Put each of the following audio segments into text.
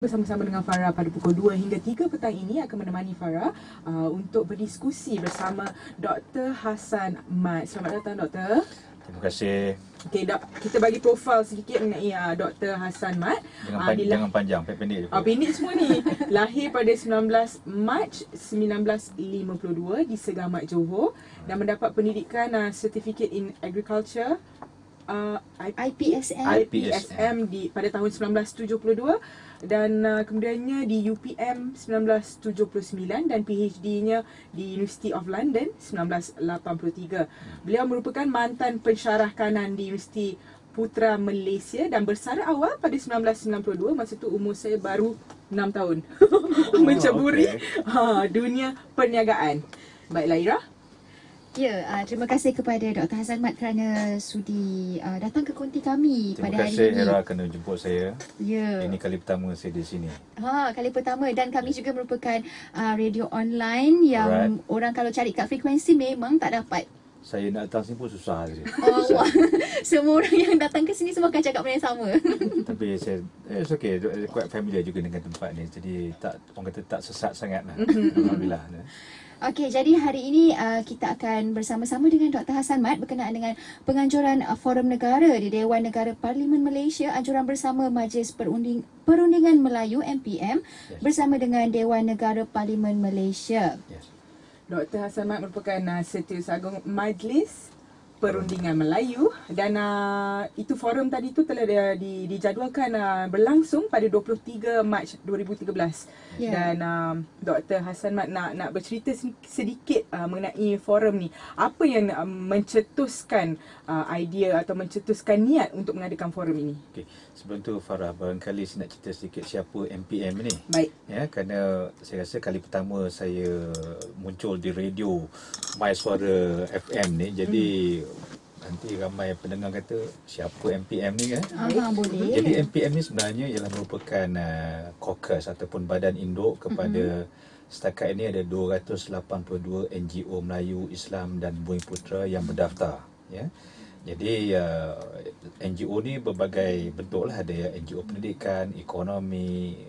Bersama-sama dengan Farah pada pukul 2 hingga 3 petang ini akan menemani Farah untuk berdiskusi bersama Dr. Hassan Mat. Selamat datang, Doktor. Terima kasih. Okey, Dok, kita bagi profil sedikit mengenai Dr. Hassan Mat. Jangan panjang, pendek je. Pendek semua ni. Lahir pada 19 Mac 1952 di Segamat, Johor dan mendapat pendidikan Certificate in Agriculture IPSM pada tahun 1972 dan kemudiannya di UPM 1979 dan PhD-nya di University of London 1983. Beliau merupakan mantan pensyarah kanan di Universiti Putra Malaysia dan bersara awal pada 1992. Masa tu umur saya baru 6 tahun. Menceburi dunia perniagaan. Baiklah, Ira. Ya, terima kasih kepada Dr. Hassan Mat kerana sudi datang ke konti kami pada hari ini. Terima kasih Hera kerana jemput saya. Ya. Ini kali pertama saya di sini. Kali pertama dan kami juga merupakan radio online yang orang kalau cari kat frekuensi memang tak dapat. Saya nak datang sini pun susah saja. Semua orang yang datang ke sini semua akan cakap benda yang sama. Tapi saya it's okay, quite familiar juga dengan tempat ni. Jadi orang kata tak sesat sangat lah. Alhamdulillah. Okey, jadi hari ini kita akan bersama-sama dengan Dr. Hassan Mat berkenaan dengan penganjuran Forum Negara di Dewan Negara Parlimen Malaysia, anjuran bersama Majlis Perundingan Melayu MPM bersama dengan Dewan Negara Parlimen Malaysia. Dr. Hassan Mat merupakan Setiausaha Agung Majlis Perundingan Melayu dan itu forum tadi tu telah dijadualkan berlangsung pada 23 Mac 2013. Dan Dr. Hassan Mat nak bercerita sedikit mengenai forum ni. Apa yang mencetuskan idea atau mencetuskan niat untuk mengadakan forum ini? Okey, sebelum tu Farah, barangkali saya nak cerita sedikit siapa MPM ni. Baik. Ya, kerana saya rasa kali pertama saya muncul di radio My Suara FM ni. Jadi nanti ramai pendengar kata siapa MPM ni kan. Boleh. Jadi MPM ni sebenarnya ialah merupakan caucus ataupun badan induk kepada setakat ini ada 282 NGO Melayu, Islam dan Bumi Putera yang berdaftar, ya. Jadi NGO ni berbagai bentuk lah, ada NGO pendidikan, ekonomi,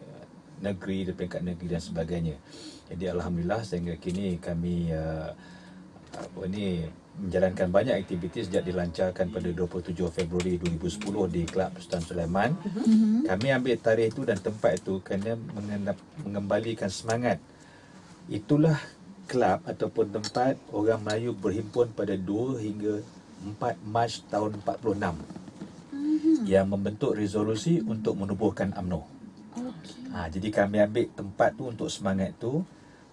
negeri, peringkat negeri dan sebagainya. Jadi alhamdulillah sehingga kini kami menjalankan banyak aktiviti sejak dilancarkan pada 27 Februari 2010 di Kelab Sultan Sulaiman. Kami ambil tarikh itu dan tempat itu kerana mengembalikan semangat. Itulah kelab ataupun tempat orang Melayu berhimpun pada 2 hingga 4 Mac tahun 46 yang membentuk resolusi untuk menubuhkan UMNO. Jadi kami ambil tempat tu untuk semangat tu.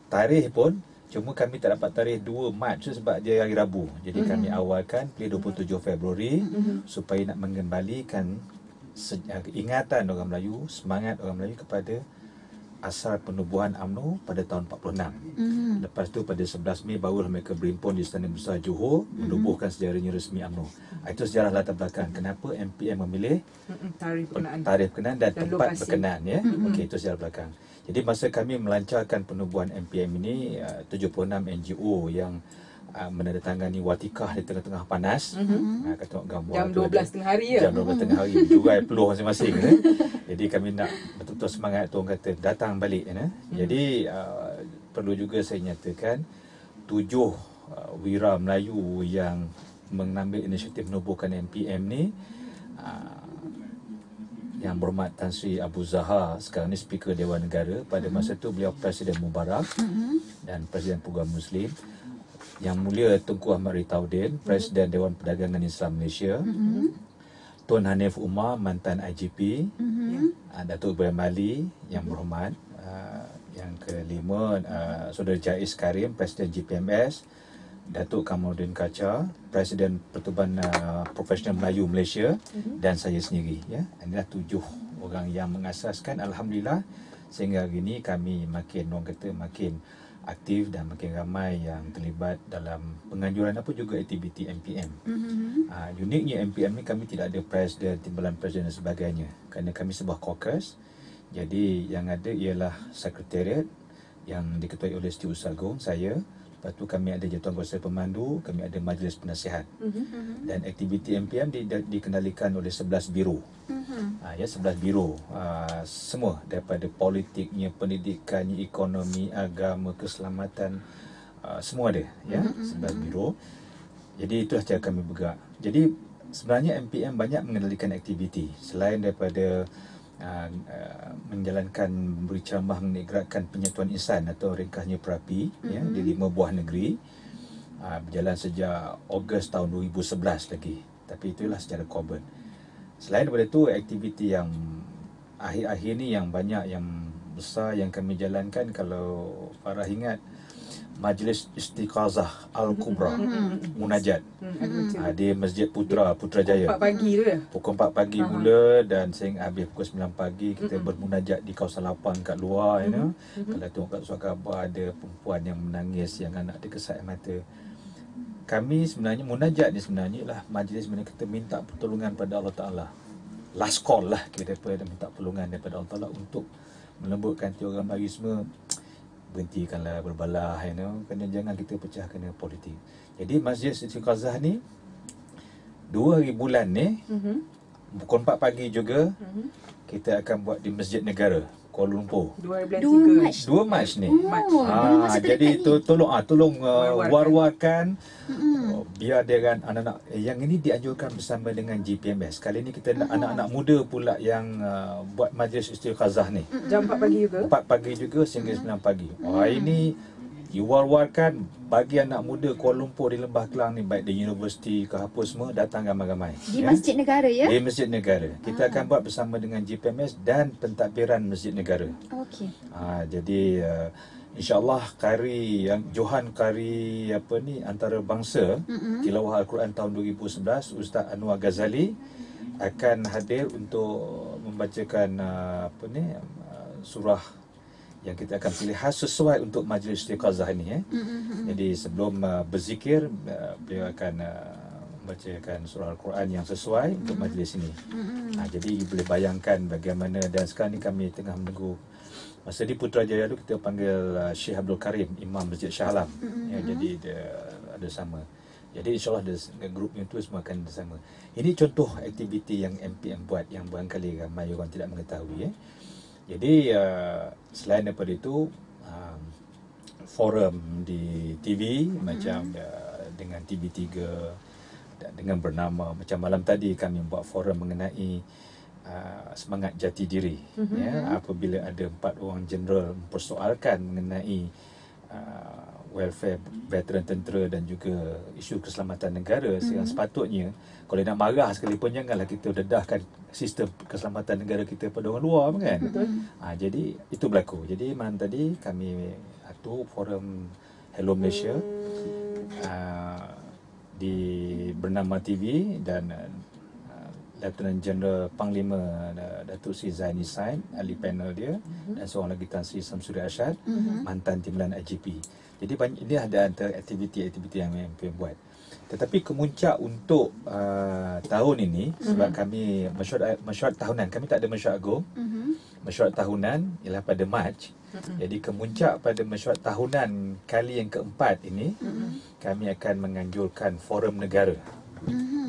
Tarikh pun cuma kami tak dapat tarikh 2 Mac sebab dia hari Rabu. Jadi kami awalkan pilih 27 Februari supaya nak mengembalikan ingatan orang Melayu, semangat orang Melayu kepada asal penubuhan UMNO pada tahun 46. Lepas tu pada 11 Mei barulah mereka berhimpun di Istana Besar Johor menubuhkan sejarahnya resmi UMNO. Itu sejarah latar belakang kenapa MPM memilih tarikh berkenaan dan tempat lokasi berkenaan, ya. Okey, itu sejarah belakang. Jadi masa kami melancarkan penubuhan MPM ini 76 NGO yang menandatangani watikah di tengah-tengah panas. Kata tengok gambar jam 12 tengah hari ya. Jam 12 tengah hari jurai peluh masing-masing. Jadi kami nak betul-betul semangat tu, orang kata datang balik. Jadi perlu juga saya nyatakan 7 wira Melayu yang mengambil inisiatif menubuhkan MPM ni, Yang Berhormat Tan Sri Abu Zahar, sekarang ni Speaker Dewan Negara. Pada masa tu beliau Presiden Mubarak dan Presiden Peguam Muslim. Yang Mulia Tunku Ahmad Ritaudin, Presiden Dewan Perdagangan Islam Malaysia. Tun Hanif Umar, mantan IGP. Datuk Ibrahim Ali, Yang Berhormat. Yang kelima, Saudara Jais Karim, Presiden GPMS. Datuk Kamaluddin Kaca, Presiden Pertubuhan Profesional Melayu Malaysia, dan saya sendiri, ya. Inilah 7 orang yang mengasaskan, alhamdulillah sehingga hari ini kami makin aktif dan makin ramai yang terlibat dalam penganjuran apa juga aktiviti MPM. Uniknya MPM ni kami tidak ada presiden, timbalan presiden dan sebagainya kerana kami sebuah caucus. Jadi yang ada ialah sekretariat yang diketuai oleh Setiausaha Agung, saya. Lepas tu kami ada jawatankuasa pemandu, kami ada majlis penasihat. Dan aktiviti MPM dikendalikan oleh 11 biro. Ya, 11 biro. Semua daripada politiknya, pendidikannya, ekonomi, agama, keselamatan, semua ada, ya, 11 biro. Jadi itulah cara kami bergerak. Jadi sebenarnya MPM banyak mengendalikan aktiviti selain daripada menjalankan, memberi ceramah mengenai gerakan penyatuan insan atau ringkasnya Perapi, ya, di 5 buah negeri, berjalan sejak Ogos tahun 2011 lagi. Tapi itulah secara korban. Selain daripada itu, aktiviti yang akhir-akhir ni yang banyak, yang besar yang kami jalankan, kalau Farah ingat, Majlis Istiqazah Al-Kubra, Munajat, di Masjid Putrajaya. 4 pagi tu ya? Pukul 4 pagi mula dan sehingga habis pukul 9 pagi kita bermunajat di kawasan lapang kat luar, you know. Kalau tengok kat surat khabar ada perempuan yang menangis, yang anak dia kesat air mata. Kami sebenarnya, munajat ni sebenarnya ialah majlis mana kita minta pertolongan pada Allah Ta'ala. Last call lah kita daripada minta pertolongan daripada Allah Ta'ala untuk melembutkan hati orang mari semua, berhentikanlah berbalah, you know, kerana jangan kita pecah kena politik. Jadi Masjid Istiqazah ni 2 hari bulan ni, pukul 4 pagi juga, kita akan buat di Masjid Negara Kuala Lumpur. 2 Mac. 2 Mac ni. masa Jadi terdekat ni. tolong war-warkan, biar dia kan anak-anak yang ini dianjurkan bersama dengan GPMS. Kali ni kita nak anak-anak muda pula yang buat majlis Istiqazah ni. Jam 4 pagi juga? 4 pagi juga sehingga 9 pagi. Ini war-warkan bagi anak muda Kuala Lumpur di Lembah Kelang ni, baik di universiti ke apa semua, datang ramai-ramai. Di Masjid Negara, ya? Di Masjid Negara. Kita akan buat bersama dengan GPMS dan pentadbiran Masjid Negara. Okey. Jadi insya-Allah Johan Kari antarabangsa tilawah Al-Quran tahun 2011, Ustaz Anwar Ghazali akan hadir untuk membacakan surah yang kita akan pilih khas sesuai untuk majlis Istiqazah ini, ya. Jadi sebelum berzikir, beliau akan membacakan surah Al-Quran yang sesuai untuk majlis ini. Jadi boleh bayangkan bagaimana, dan sekarang ni kami tengah menunggu. Masa di Putrajaya tu kita panggil Syekh Abdul Karim, Imam Masjid Shah Alam. Jadi dia ada sama. Jadi insyaAllah grupnya tu semua akan bersama. Ini contoh aktiviti yang MPM buat yang barangkali ramai orang tidak mengetahui, ya. Jadi selain daripada itu, forum di TV macam dengan TV3 dan dengan bernama macam malam tadi kami buat forum mengenai semangat jati diri, ya, apabila ada 4 orang jeneral mempersoalkan mengenai welfare veteran tentera dan juga isu keselamatan negara. Yang sepatutnya kalau nak marah sekalipun janganlah kita dedahkan sistem keselamatan negara kita pada orang luar, kan. Jadi itu berlaku. Jadi malam tadi kami atur forum Hello Malaysia di bernama TV, dan Lieutenant General Panglima Datuk Seri Zaini Said, ahli panel dia, dan seorang lagi Tan Sri Samsuri Arsyad, mantan timbalan IGP. Jadi ini ada antara aktiviti-aktiviti yang MPM buat. Tetapi kemuncak untuk tahun ini, sebab kami mesyuarat tahunan, kami tak ada mesyuarat agung. Mesyuarat tahunan ialah pada Mac. Jadi kemuncak pada mesyuarat tahunan kali yang keempat ini, kami akan menganjurkan forum negara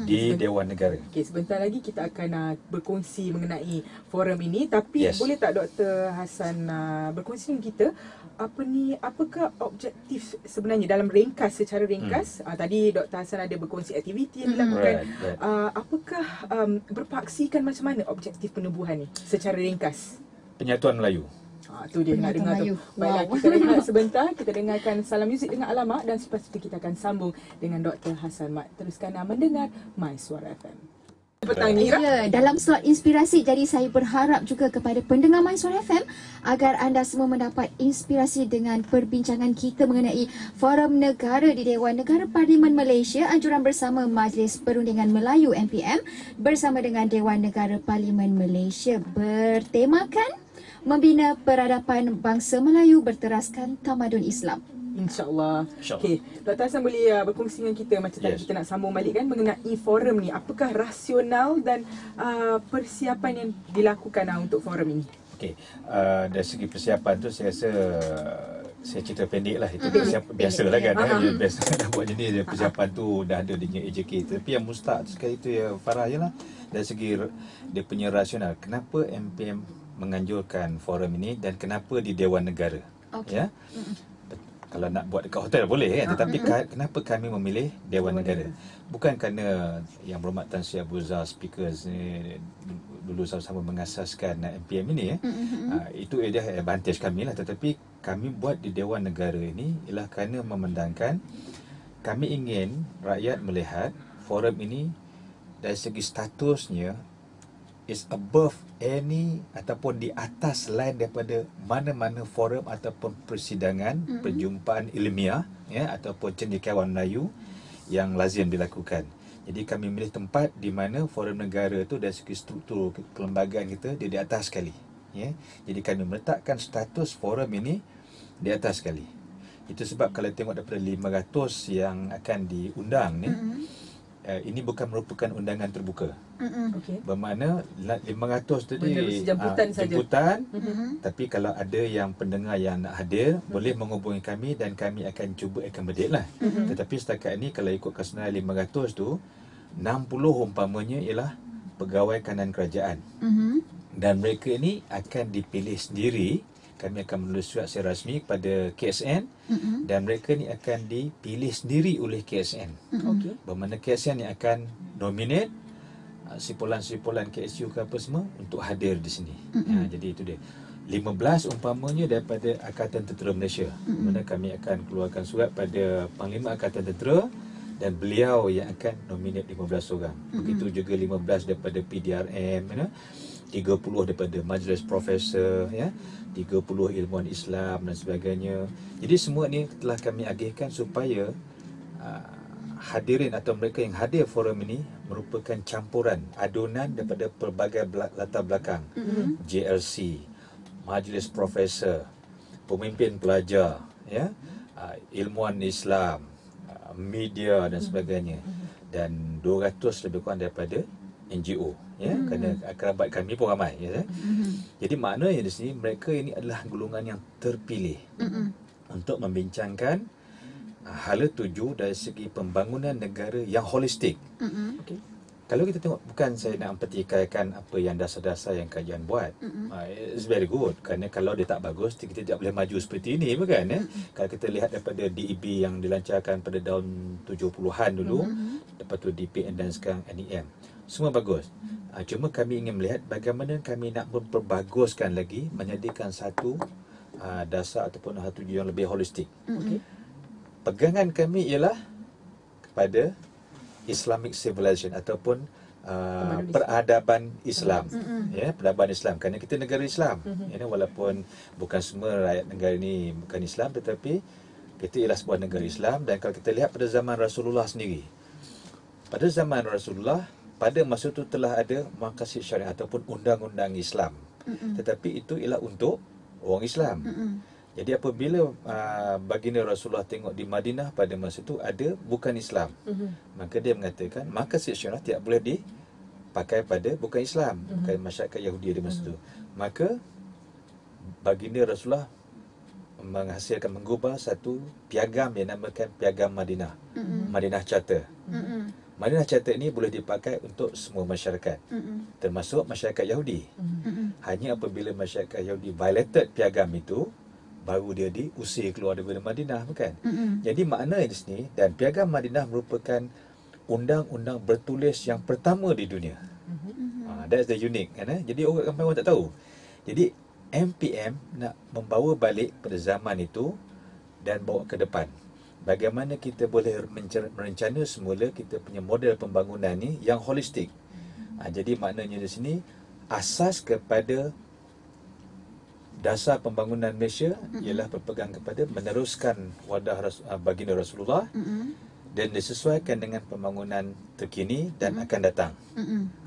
di Dewan Negara. Okey, sebentar lagi kita akan berkongsi mengenai forum ini, tapi boleh tak Dr. Hassan berkongsi dengan kita apakah objektif sebenarnya dalam ringkas, secara ringkas. Tadi Dr. Hassan ada berkongsi aktiviti yang dilakukan. Apakah berpaksikan macam mana objektif penubuhan ni secara ringkas? Penyatuan Melayu. Tu dia nak dengar tu. Baiklah, kita rehat sebentar. Kita dengarkan Salam Muzik dengan Alamak, dan selepas itu kita akan sambung dengan Dr. Hassan Mat. Teruskan mendengar My Suara FM. Petang ni, ya, dalam slot inspirasi, jadi saya berharap juga kepada pendengar My Suara FM agar anda semua mendapat inspirasi dengan perbincangan kita mengenai Forum Negara di Dewan Negara Parlimen Malaysia, anjuran bersama Majlis Perundingan Melayu MPM bersama dengan Dewan Negara Parlimen Malaysia, bertemakan membina peradaban bangsa Melayu berteraskan tamadun Islam. InsyaAllah. Okey, Dr. Hassan boleh berkongsi dengan kita macam tadi kita nak sambung balik kan mengenai forum ni. Apakah rasional dan persiapan yang dilakukan untuk forum ini? Okey, dari segi persiapan tu saya rasa Saya cerita pendek lah. Itu persiapan biasa lah kan. Biasa dah buat jenis persiapan tu dah ada dia AJK. Tapi yang mustahak sekali tu ya Farah je lah. Dari segi dia punya rasional. Kenapa MPM menganjurkan forum ini dan kenapa di Dewan Negara? Ya. Kalau nak buat dekat hotel boleh kan, tetapi kenapa kami memilih Dewan Negara? Bukan kerana Yang Berhormat Tan Sri Abu Zar speakers ni dulu sama-sama mengasaskan MPM ini itu dia advantage kami lah, tetapi kami buat di Dewan Negara ini ialah kerana memandangkan kami ingin rakyat melihat forum ini dari segi statusnya is above any ataupun di atas lain daripada mana-mana forum ataupun persidangan, perjumpaan ilmiah ya ataupun cendekiawan Melayu yang lazim dilakukan. Jadi kami memilih tempat di mana forum negara tu dari segi struktur kelembagaan kita dia di atas sekali ya. Jadi kami meletakkan status forum ini di atas sekali. Itu sebab kalau tengok daripada 500 yang akan diundang ni ini bukan merupakan undangan terbuka. Bermakna 500 tadi jemputan tapi kalau ada yang pendengar yang nak hadir boleh menghubungi kami dan kami akan cuba accommodate lah. Tetapi setakat ni kalau ikut kesenarai 500 tu 60 umpamanya ialah pegawai kanan kerajaan. Dan mereka ni akan dipilih sendiri. Kami akan menulis surat secara rasmi kepada KSN dan mereka ni akan dipilih sendiri oleh KSN. Bermakna KSN yang akan nominate sipulan-sipulan KSU ke apa semua untuk hadir di sini. Jadi itu dia. 15 umpamanya daripada Angkatan Tentera Malaysia. Bermakna kami akan keluarkan surat pada Panglima Angkatan Tentera dan beliau yang akan nominate 15 orang. Begitu juga 15 daripada PDRM, 30 daripada Majlis Profesor, 30 ilmuwan Islam dan sebagainya. Jadi semua ni telah kami agihkan supaya hadirin atau mereka yang hadir forum ini merupakan campuran adunan daripada pelbagai latar belakang. JLC, Majlis Profesor, pemimpin pelajar, ilmuwan Islam, media dan sebagainya. Dan 200 lebih kurang daripada NGO kerana kerabat kami pun ramai Jadi maknanya di sini mereka ini adalah golongan yang terpilih untuk membincangkan hala tuju dari segi pembangunan negara yang holistik. Kalau kita tengok, bukan saya nak mempertikaikan apa yang dasar-dasar yang kajian buat. It's very good kerana kalau dia tak bagus kita tidak boleh maju seperti ini, bukan Kalau kita lihat daripada DEB yang dilancarkan pada tahun 70-an dulu, lepas tu DPN dan sekarang NEM, semua bagus. Cuma kami ingin melihat bagaimana kami nak memperbaguskan lagi, menyediakan satu dasar ataupun hal tuju yang lebih holistik. Pegangan kami ialah kepada Islamic civilization ataupun peradaban Islam. Peradaban Islam kerana kita negara Islam. Walaupun bukan semua rakyat negara ini bukan Islam, tetapi kita ialah sebuah negara Islam. Dan kalau kita lihat pada zaman Rasulullah sendiri, pada zaman Rasulullah pada masa itu telah ada maqasid syariah ataupun undang-undang Islam. Tetapi itu ialah untuk orang Islam. Jadi apabila baginda Rasulullah tengok di Madinah pada masa itu ada bukan Islam, maka dia mengatakan maqasid syariah tidak boleh dipakai pada bukan Islam, bukan masyarakat Yahudi di masa itu. Maka baginda Rasulullah mengubah satu piagam yang dinamakan Piagam Madinah, Madinah Charter. Madinah Charter ini boleh dipakai untuk semua masyarakat, termasuk masyarakat Yahudi. Hanya apabila masyarakat Yahudi violated piagam itu, baru dia diusir keluar daripada Madinah, bukan? Jadi makna di sini, dan Piagam Madinah merupakan undang-undang bertulis yang pertama di dunia. That's the unique, kan? Jadi orang ramai orang tak tahu. Jadi MPM nak membawa balik pada zaman itu dan bawa ke depan. Bagaimana kita boleh merencana semula kita punya model pembangunan ni yang holistik. Jadi maknanya di sini asas kepada dasar pembangunan Malaysia ialah berpegang kepada meneruskan wadah baginda Rasulullah dan disesuaikan dengan pembangunan terkini dan akan datang.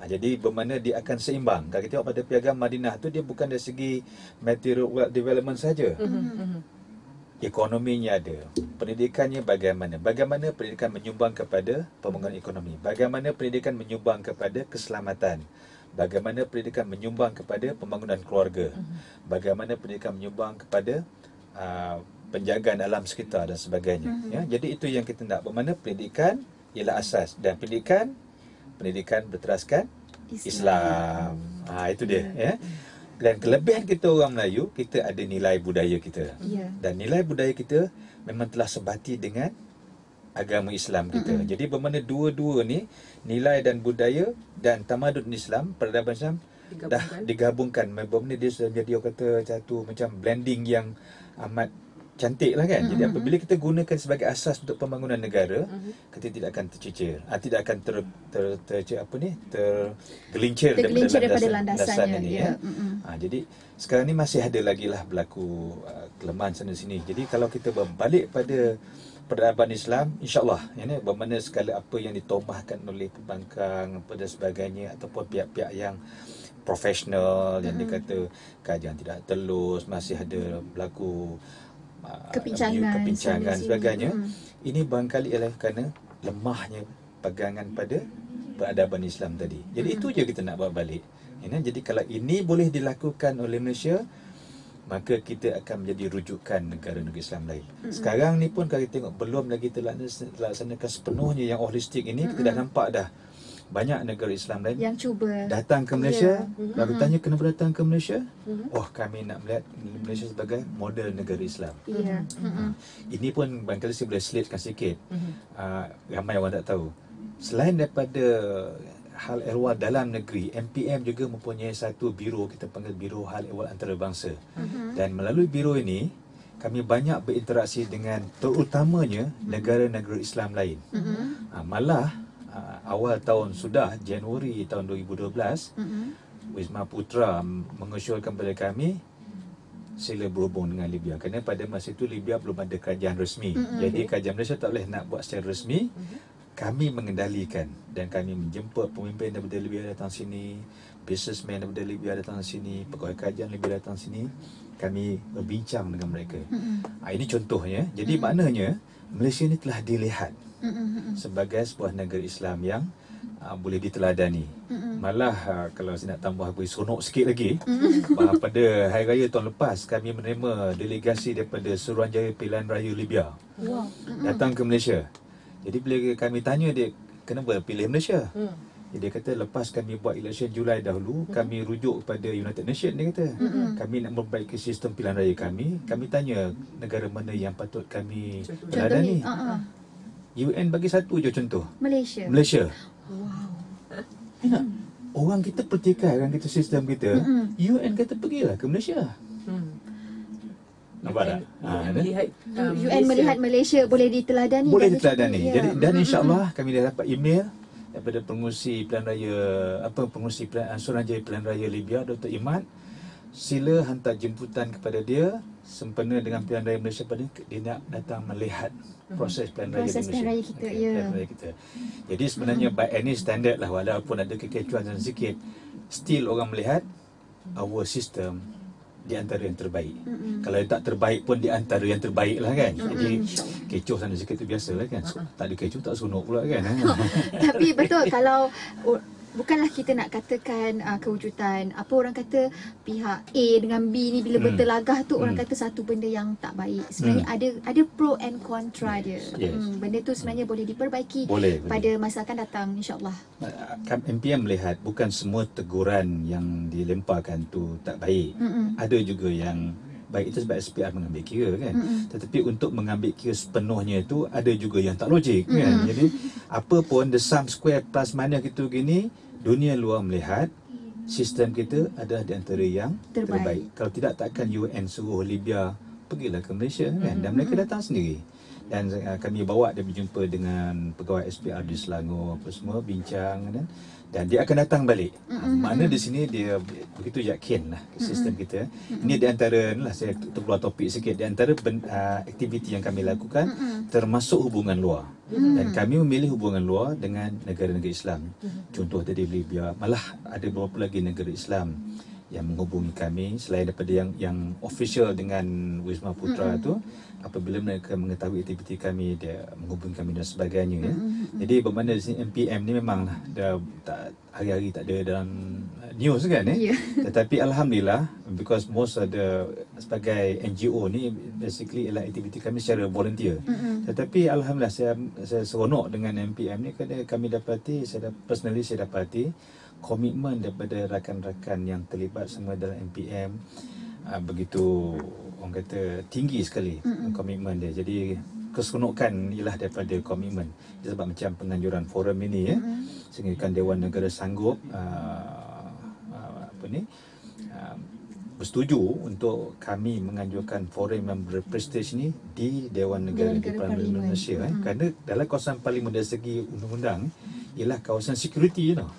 Jadi bermakna dia akan seimbang. Kalau kita tengok pada Piagam Madinah tu, dia bukan dari segi material wealth development saja. Ekonominya ada, pendidikannya bagaimana, bagaimana pendidikan menyumbang kepada pembangunan ekonomi, bagaimana pendidikan menyumbang kepada keselamatan, bagaimana pendidikan menyumbang kepada pembangunan keluarga, bagaimana pendidikan menyumbang kepada penjagaan alam sekitar dan sebagainya. Ya, jadi itu yang kita nak. Bermakna pendidikan ialah asas, dan pendidikan berteraskan Islam. Itu dia. Ya. Dan kelebihan kita orang Melayu, kita ada nilai budaya kita. Dan nilai budaya kita memang telah sebati dengan agama Islam kita. Jadi bermakna dua-dua ni, nilai dan budaya dan tamadun Islam, peradaban Islam dah digabungkan. Bermakna dia sudah menjadi, orang kata satu macam blending yang amat cantik lah kan. Jadi apabila kita gunakan sebagai asas untuk pembangunan negara, kita tidak akan tercicir, tidak akan tergelincir daripada landasan ini. Ya. Jadi sekarang ni masih ada lagi lah berlaku kelemahan sana sini. Jadi kalau kita berbalik pada peradaban Islam, insyaAllah ini bermakna segala apa yang ditomahkan oleh pembangkang dan sebagainya, ataupun pihak-pihak yang profesional yang dikata kajian tidak telus, masih ada berlaku kepincangan sebagainya. Ini barangkali ialah kerana lemahnya pegangan pada peradaban Islam tadi. Jadi itu je kita nak bawa balik. Jadi kalau ini boleh dilakukan oleh Malaysia, maka kita akan menjadi rujukan negara-negara Islam lain. Sekarang ni pun kalau kita tengok, belum lagi terlaksanakan sepenuhnya yang holistik ini, kita dah nampak dah banyak negara Islam lain yang cuba datang ke Malaysia. Lalu tanya kenapa datang ke Malaysia? Oh, kami nak melihat Malaysia sebagai model negara Islam. Ini pun barangkali saya boleh selitkan sikit. Ramai orang tak tahu. Selain daripada hal ehwal dalam negeri, MPM juga mempunyai satu biro, kita panggil Biro Hal Ehwal Antarabangsa. Dan melalui biro ini, kami banyak berinteraksi dengan terutamanya negara-negara Islam lain. Malah awal tahun Januari tahun 2012, Wisma Putra mengusulkan kepada kami sila berhubung dengan Libya, kerana pada masa itu Libya belum ada kerajaan resmi. Jadi kerajaan Malaysia tak boleh nak buat secara resmi. Kami mengendalikan dan kami menjemput pemimpin daripada Libya datang sini, businessman daripada Libya datang sini, pegawai kerajaan Libya datang sini. Kami berbincang dengan mereka. Ini contohnya. Jadi maknanya Malaysia ni telah dilihat sebagai sebuah negara Islam yang boleh diteladani. Malah kalau saya nak tambah beri seronok sikit lagi, pada Hari Raya tahun lepas kami menerima delegasi daripada Suruhanjaya Pilihan Raya Libya datang ke Malaysia. Jadi bila kami tanya dia, kenapa pilih Malaysia? Dia kata lepas kami buat election Julai dahulu, kami rujuk kepada United Nations. Dia kata kami nak memperbaiki sistem pilihan raya kami. Kami tanya negara mana yang patut kami teladani. UN bagi satu je contoh, Malaysia. Orang kita pertikaikan dengan kita, sistem kita. UN kata pergilah ke Malaysia. Nampak tak? UN melihat Malaysia boleh diteladani. Boleh diteladani. Jadi, dan insyaAllah kami dah dapat email daripada pengurusi pilihan raya, Suruhanjaya Pilihan Raya Libya, Dr. Imad. Sila hantar jemputan kepada dia sempena dengan pilihan raya Malaysia, pada dia nak datang melihat proses pilihan raya di Malaysia. Pilihan raya kita, pilihan raya kita. Jadi sebenarnya by any standard lah, walaupun ada kekecohan dan sikit, still orang melihat our system di antara yang terbaik. Kalau tak terbaik pun di antara yang terbaik lah kan. Jadi kecoh sana sikit tu biasa lah kan. Tak ada kecoh tak seronok pula kan. Tapi betul, kalau bukanlah kita nak katakan kewujudan, apa orang kata pihak A dengan B ni bila bertelagah tu, orang kata satu benda yang tak baik. Sebenarnya ada pro and contra dia. Benda tu sebenarnya boleh diperbaiki pada masa akan datang, insyaAllah. MPM melihat bukan semua teguran yang dilemparkan tu tak baik. Ada juga yang baik, itu sebab SPR mengambil kira kan. Tetapi untuk mengambil kira sepenuhnya itu ada juga yang tak logik kan. Jadi apa pun the sum square plus minus gitu gini, dunia luar melihat sistem kita adalah di antara yang terbaik. Kalau tidak, takkan UN suruh Libya pergilah ke Malaysia kan. Dan mereka datang sendiri. Dan kami bawa dia berjumpa dengan pegawai SPR di Selangor, apa semua, bincang dan dia akan datang balik. Makna di sini dia begitu yakin lah sistem kita. Ini di antara, saya terkeluar topik sikit, di antara aktiviti yang kami lakukan termasuk hubungan luar. Dan kami memilih hubungan luar dengan negara-negara Islam. Contoh tadi Libya, malah ada beberapa lagi negara Islam yang menghubungi kami selain daripada yang official dengan Wisma Putra tu, apabila mereka mengetahui aktiviti kami, dia menghubungi kami dan sebagainya ya. Jadi bermakna di sini MPM ni memang dah hari-hari tak ada dalam news kan tetapi alhamdulillah, because most of the sebagai NGO ni basically ialah aktiviti kami secara volunteer. Tetapi alhamdulillah saya seronok dengan MPM ni kerana kami dapati, saya dapati komitmen daripada rakan-rakan yang terlibat semua dalam MPM begitu, orang kata, tinggi sekali komitmen dia. Jadi keseronokan ialah daripada komitmen. Sebab macam penganjuran forum ini sehingga Dewan Negara sanggup bersetuju untuk kami menganjurkan forum yang berprestij ni di Dewan Negara di Parlimen Malaysia kerana dalam kawasan parlimen dari segi undang-undang ialah kawasan security tau.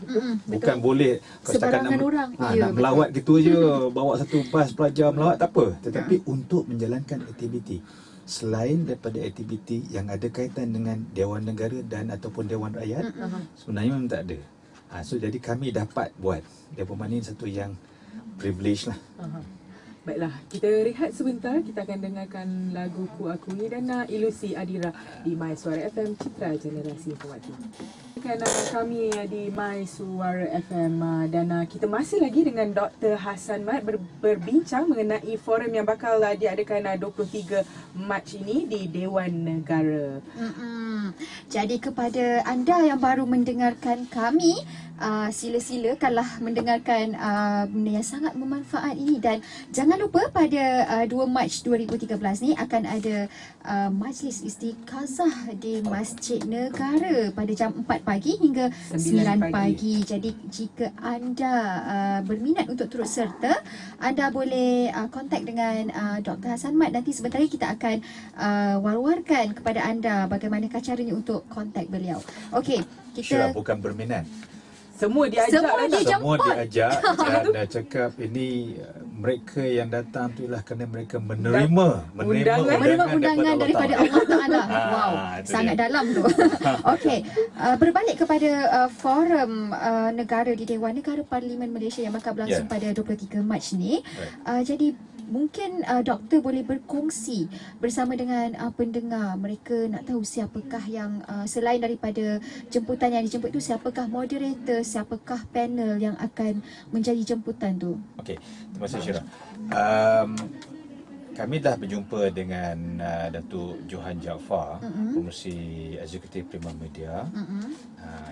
Bukan boleh setakat nak melawat gitu je, bawa satu bas pelajar melawat tak apa, tetapi untuk menjalankan aktiviti selain daripada aktiviti yang ada kaitan dengan Dewan Negara dan ataupun Dewan Rakyat, sebenarnya memang tak ada. So jadi kami dapat buat. Dia bermakna satu yang privilege lah. Baiklah, kita rehat sebentar. Kita akan dengarkan lagu Ku Akui dan Ilusi Adira di My Suara FM, Citra Generasi Informatif. Kami di My Suara FM dan kita masih lagi dengan Dr. Hassan Mat berbincang mengenai forum yang bakal diadakan 23 Mac ini di Dewan Negara. Jadi kepada anda yang baru mendengarkan kami, sila-silakanlah mendengarkan benda yang sangat bermanfaat ini, dan jangan lupa pada 2 Mac 2013 ni akan ada majlis istiqazah di Masjid Negara pada jam 4 pagi hingga 9 pagi. Jadi jika anda berminat untuk turut serta, anda boleh kontak dengan Dr. Hassan Mat. Nanti sebentar lagi kita akan war-warkan kepada anda bagaimana caranya untuk kontak beliau. Okey, kita bukan berminat. Semua diajak. Semua diajak dan cakap ini mereka yang datang tu ialah kerana mereka menerima undangan daripada Allah Ta'ala. Wow, sangat dalam tu. Okey, berbalik kepada forum negara di Dewan Negara Parlimen Malaysia yang bakal berlangsung pada 23 Mac ni. Jadi mungkin doktor boleh berkongsi bersama dengan pendengar. Mereka nak tahu siapakah yang selain daripada jemputan yang dijemput tu, siapakah moderator, siapakah panel yang akan menjadi jemputan tu. Okey, terima kasih Syirah. Kami dah berjumpa dengan Datuk Johan Jaafar, pengurusi eksekutif Prima Media.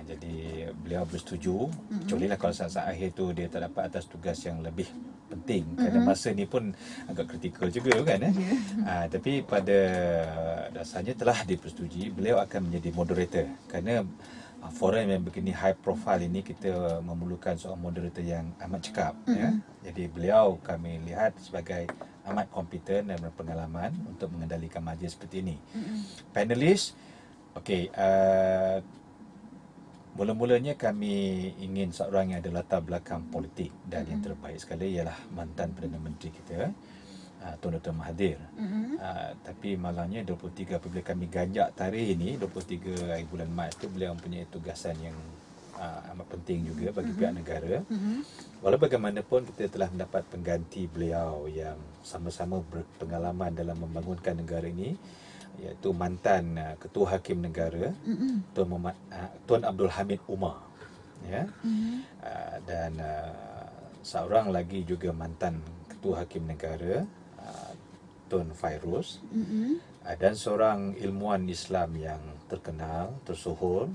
Jadi beliau bersetuju, kecuali kalau saat-saat akhir tu dia tak dapat atas tugas yang lebih penting, kerana masa ni pun agak kritikal juga kan. Tapi pada dasarnya telah dipersetujui, beliau akan menjadi moderator. Kerana forum yang begini high profile ini, kita memerlukan seorang moderator yang amat cekap. Jadi beliau kami lihat sebagai amat kompeten dan berpengalaman untuk mengendalikan majlis seperti ini. Panelis, okey, mula-mulanya kami ingin seorang yang ada latar belakang politik, dan yang terbaik sekali ialah mantan Perdana Menteri kita, Tun Dr. Mahathir. Tapi malangnya 23 apabila kami ganjak tarikh ini, 23 hari bulan Mac tu, beliau mempunyai tugasan yang amat penting juga bagi pihak negara. Walau bagaimanapun kita telah mendapat pengganti beliau yang sama-sama berpengalaman dalam membangunkan negara ini, iaitu mantan Ketua Hakim Negara, Tuan Abdul Hamid Umar, dan seorang lagi juga mantan Ketua Hakim Negara, Tun Fairuz, dan seorang ilmuwan Islam yang terkenal, tersohor,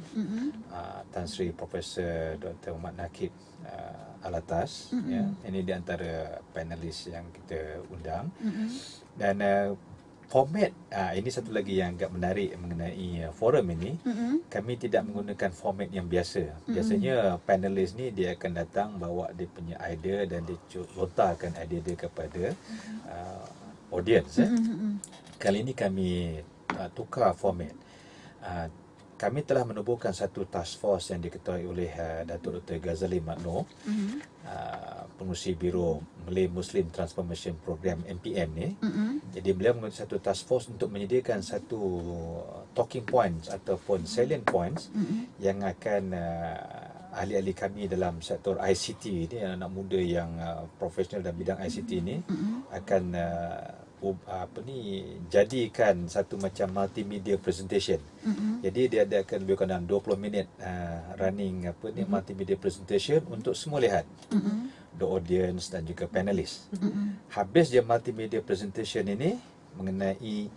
Tan Sri Profesor Dr. Muhammad Nakib Alatas. Ini di antara panelis yang kita undang. Dan format, ini satu lagi yang agak menarik mengenai forum ini. Kami tidak menggunakan format yang biasa. Biasanya panelis ni dia akan datang bawa dia punya idea dan dia lontarkan idea dia kepada audience. Kali ini kami tukar format. Kami telah menubuhkan satu task force yang diketuai oleh Datuk Dr. Ghazali Makno, pengurusi Biro Malay Muslim Transformation Program MPM ni. Jadi beliau membuat satu task force untuk menyediakan satu talking points ataupun salient points yang akan ahli-ahli kami dalam sektor ICT ini, anak muda yang profesional dalam bidang ICT ini akan jadikan satu macam multimedia presentation. Jadi dia akan lebih kurang 20 minit running multimedia presentation untuk semua lihat. The audience dan juga panelis. Habis dia multimedia presentation ini mengenai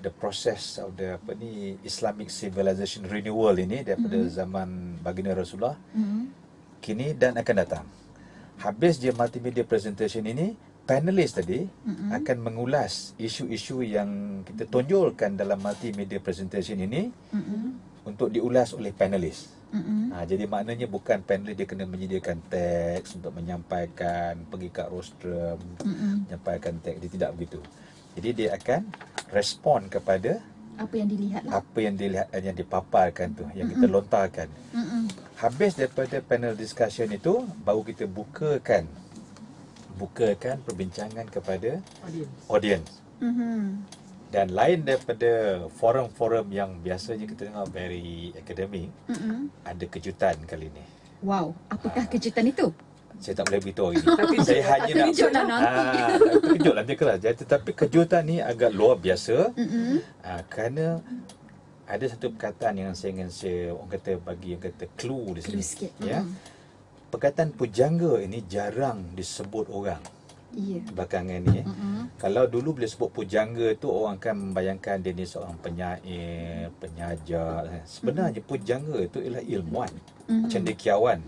the process of the Islamic civilization renewal ini daripada zaman baginda Rasulullah kini dan akan datang. Habis dia multimedia presentation ini, panelis tadi akan mengulas isu-isu yang kita tonjolkan dalam multimedia presentation ini untuk diulas oleh panelis. Jadi maknanya bukan panelis dia kena menyediakan teks untuk menyampaikan, pergi kat rostrum, menyampaikan teks, dia tidak begitu. Jadi dia akan respon kepada apa yang dilihat yang dipaparkan tu, yang kita lontarkan. Habis daripada panel discussion itu, baru kita bukakan perbincangan kepada audience. Dan lain daripada forum-forum yang biasanya kita dengar very academic, ada kejutan kali ini. Wow, apakah kejutan itu? Saya tak boleh beritahu ini. Saya hanya nak terkejutlah nanti. terkejutlah dia kelas. Tetapi kejutan ni agak luar biasa. Kerana ada satu perkataan yang saya ingin orang kata bagi clue di sini. Sikit. Ya. Perkataan pujangga ini jarang disebut orang. Belakangan ni. Kalau dulu bila sebut pujangga tu orang akan membayangkan dia ni seorang penyair, penyajar. Sebenarnya pujangga itu ialah ilmuwan, cendekiawan.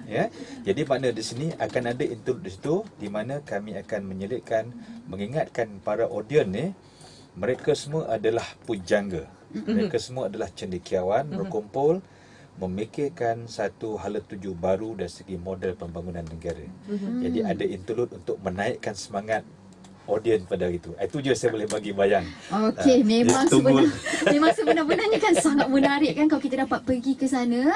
Ya. Jadi makna di sini akan ada interlude di situ di mana kami akan menyelitkan, mengingatkan para audiens ni, mereka semua adalah pujangga. Mereka semua adalah cendekiawan berkumpul memikirkan satu hala tuju baru dari segi model pembangunan negara. Jadi ada interlude untuk menaikkan semangat audiens pada hari itu. Itu je saya boleh bagi bayang. Okey, memang sebenarnya kan sangat menarik kan kalau kita dapat pergi ke sana.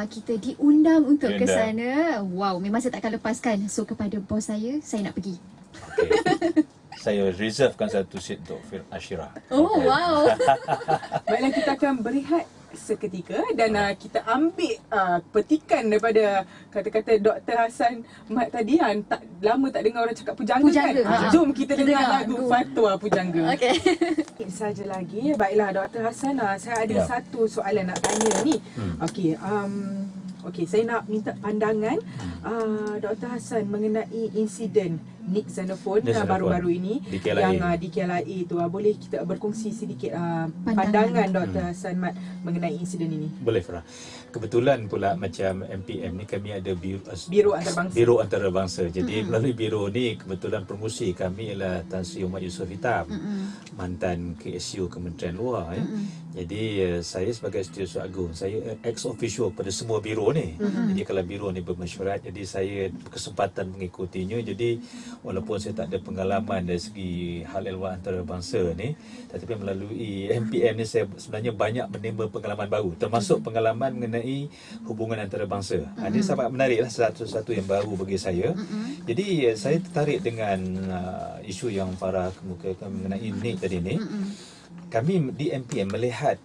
Kita diundang untuk ke sana. Wow, memang saya takkan lepaskan. So kepada bos saya nak pergi. Okay. Saya reservekan satu seat untuk Ashira. Oh, wow. Baiklah, kita akan berehat seketika dan kita ambil petikan daripada kata-kata Dr. Hassan Mat tadi yang tak lama tak dengar orang cakap pujangga kan. Jom kita dengar lagu Fatwa Pujangga. Okey. Saja lagi. Baiklah Dr. Hassan, saya ada satu soalan nak tanya ni. Okey, saya nak minta pandangan Dr. Hassan mengenai insiden Nick Xenophon baru-baru ini di yang di KLIA itu. Boleh kita berkongsi sedikit pandangan Dr. Hassan Mat mengenai insiden ini? Boleh, Farah. Kebetulan pula macam MPM ni kami ada biro antarabangsa. Jadi melalui biro ni kebetulan pengurusi kami ialah Tan Sri Muhammad Yusof Hitam, mantan KSU Kementerian Luar. Jadi saya sebagai Setiausaha Agung, saya ex officio pada semua biro ni. Jadi kalau biro ni bermesyuarat, jadi saya berkesempatan mengikutinya. Jadi walaupun saya tak ada pengalaman dari segi hal ehwal antarabangsa ni, tetapi melalui MPM ni saya sebenarnya banyak menimba pengalaman baru, termasuk pengalaman mengenai hubungan antarabangsa. Ini sangat menariklah, satu-satu yang baru bagi saya. Jadi saya tertarik dengan isu yang Farah kemukakan mengenai Nick tadi ni. Kami di MPM melihat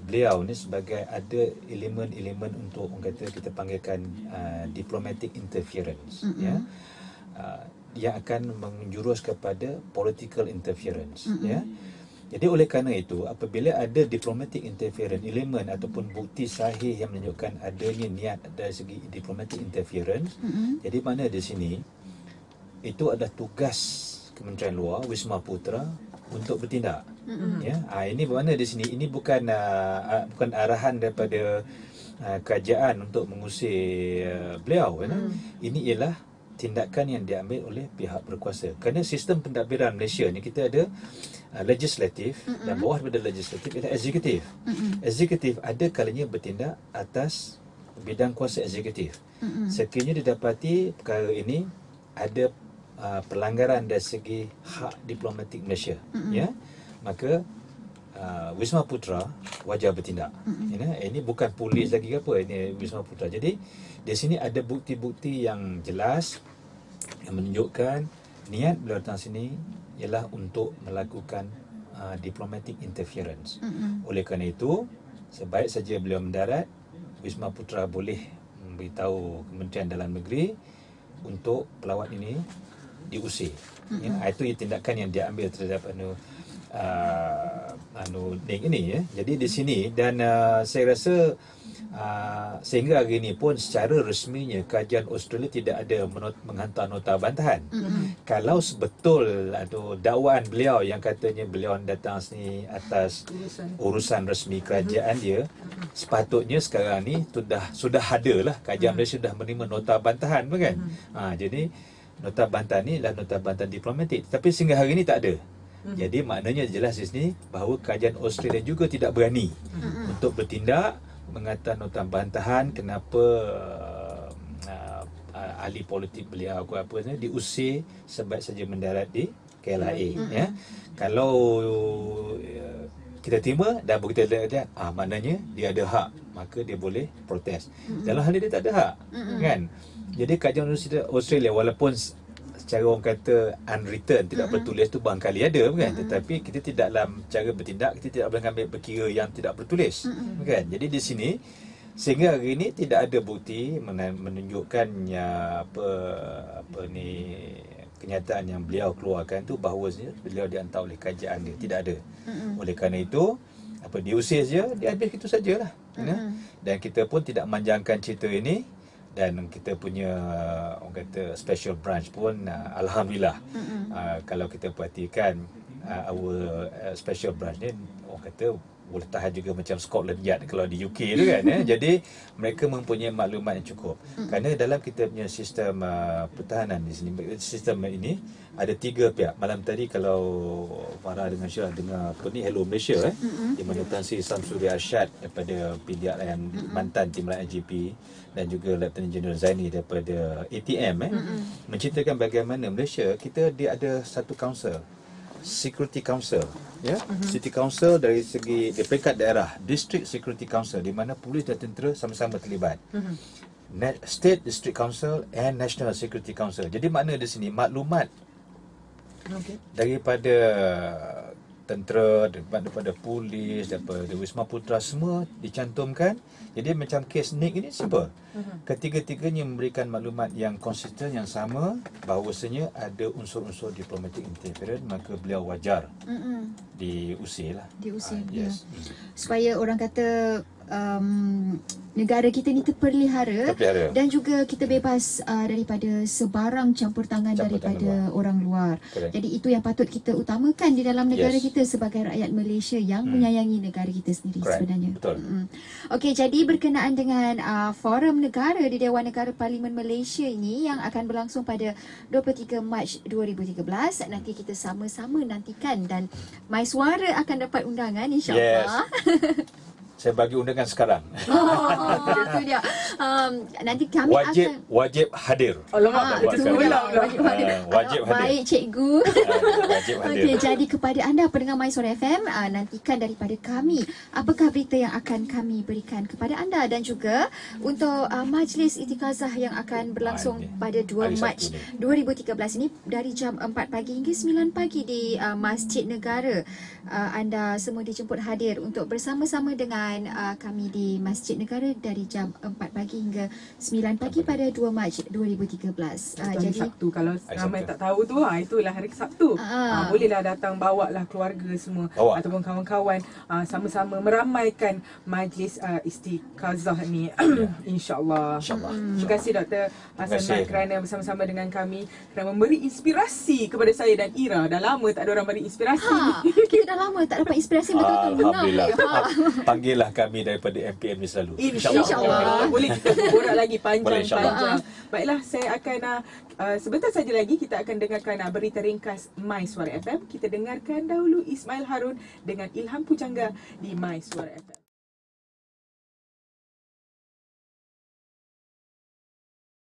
beliau ni sebagai ada elemen-elemen untuk orang kata kita panggilkan diplomatic interference, ya, yang akan menjurus kepada political interference, ya. Jadi oleh kerana itu, apabila ada diplomatic interference elemen ataupun bukti sahih yang menunjukkan adanya niat dari segi diplomatic interference, jadi mana di sini itu adalah tugas Kementerian Luar, Wisma Putra untuk bertindak. Ya, ini bermakna di sini ini bukan arahan daripada kerajaan untuk mengusir beliau. Ini ialah tindakan yang diambil oleh pihak berkuasa. Kerana sistem pentadbiran Malaysia ni kita ada legislatif dan bawah daripada legislatif ialah eksekutif. Eksekutif ada kalanya bertindak atas bidang kuasa eksekutif. Sekiranya didapati perkara ini ada pelanggaran dari segi hak diplomatik Malaysia, ya, maka Wisma Putra wajar bertindak. Ini bukan polis lagi ke apa, ini Wisma Putra. Jadi di sini ada bukti-bukti yang jelas yang menunjukkan niat beliau datang sini ialah untuk melakukan diplomatic interference. Oleh kerana itu, sebaik saja beliau mendarat, Wisma Putra boleh memberitahu Kementerian Dalam Negeri untuk pelawat ini diusir. Ya, itu tindakan yang diambil terhadap Ning ini ya. Jadi di sini dan saya rasa sehingga hari ini pun secara resminya kajian Australia tidak ada menghantar nota bantahan. Kalau sebetul dakwaan beliau yang katanya beliau datang sini atas urusan resmi kerajaan dia, sepatutnya sekarang ni sudah ada lah kajian Malaysia sudah menerima nota bantahan kan. Jadi nota bantahan ni adalah nota bantahan diplomatik, tapi sehingga hari ini tak ada. Jadi maknanya jelas di sini bahawa kajian Australia juga tidak berani untuk bertindak menghantar nota bantahan kenapa ahli politik beliau apa ni diusir sebab saja mendarat di KLIA ya. Kalau kita terima dan kita lihat maknanya dia ada hak, maka dia boleh protes. Dalam hal ini dia tak ada hak kan. Jadi kajian Australia walaupun secara orang kata unwritten, tidak bertulis tu barangkali ada kan, tetapi kita tidak dalam cara bertindak, kita tidak boleh ambil berkira yang tidak bertulis kan. Jadi di sini sehingga hari ini tidak ada bukti menunjukkan apa ni kenyataan yang beliau keluarkan tu bahawa beliau dihantar oleh kajian dia, tidak ada. Oleh kerana itu diusir je, dia habis itu sajalah. Dan kita pun tidak manjangkan cerita ini. Dan kita punya orang kata special branch pun alhamdulillah kalau kita perhatikan our special branch ni orang kata boleh tahan juga macam Scotland Yard kalau di UK tu kan. Jadi mereka mempunyai maklumat yang cukup. Kerana dalam kita punya sistem pertahanan di sini, sistem ini ada 3 pihak. Malam tadi kalau Farah dengan Syah dengar Hello Malaysia di mana Tan Sri Samsuri Arsyad daripada pihak yang mantan tim layan GP dan juga Lieutenant General Zaini daripada ATM menceritakan bagaimana Malaysia kita dia ada satu council, Security Council ya. City Council dari segi di peringkat daerah, District Security Council di mana polis dan tentera sama-sama terlibat. State District Council and National Security Council. Jadi makna di sini maklumat daripada tentera, daripada polis, daripada Wisma Putra semua dicantumkan. Jadi macam kes Nick ini simple. Ketiga-tiganya memberikan maklumat yang konsisten, yang sama, bahawasanya ada unsur-unsur diplomatic interference, maka beliau wajar diusir lah. Diusir, yes. Supaya orang kata negara kita ni terpelihara dan juga kita bebas daripada sebarang campur tangan daripada orang luar. Correct. Jadi itu yang patut kita utamakan di dalam negara kita sebagai rakyat Malaysia yang menyayangi negara kita sendiri. Correct. Sebenarnya. Betul. Okey, jadi berkenaan dengan Forum Negara di Dewan Negara Parlimen Malaysia ini yang akan berlangsung pada 23 Mac 2013, nanti kita sama-sama nantikan dan My Suara akan dapat undangan insya-Allah. Yes. Saya bagi undangan sekarang. Itu dia. Nanti kami wajib hadir. Alamak, itu sekolah pula. Wajib hadir. Baik, cikgu. Wajib hadir. Okey, jadi kepada anda pendengar My Suara FM, nantikan daripada kami apakah berita yang akan kami berikan kepada anda dan juga untuk majlis Itikazah yang akan berlangsung pada 2 Mac 2013 ini dari jam 4 pagi hingga 9 pagi di Masjid Negara. Anda semua dijemput hadir untuk bersama-sama dengan kami di Masjid Negara dari jam 4 pagi hingga 9 pagi pada 2 Mac 2013. Jadi Sabtu, kalau ramai tak tahu tu, itulah hari Sabtu. Bolehlah datang, bawa lah keluarga semua ataupun kawan-kawan sama-sama meramaikan majlis Istiqazah ni. InsyaAllah. Terima kasih Dr. Hassan Mat kerana bersama-sama dengan kami, kerana memberi inspirasi kepada saya dan Ira. Dah lama tak ada orang beri inspirasi. Kita dah lama tak dapat inspirasi betul-betul. Alhamdulillah. Panggillah kami daripada MPM ni selalu. InsyaAllah. Boleh kita borak lagi panjang-panjang. Baiklah, saya akan sebentar saja lagi kita akan dengarkan berita ringkas My Suara FM. Kita dengarkan dahulu Ismail Harun dengan Ilham Pujangga di My Suara FM.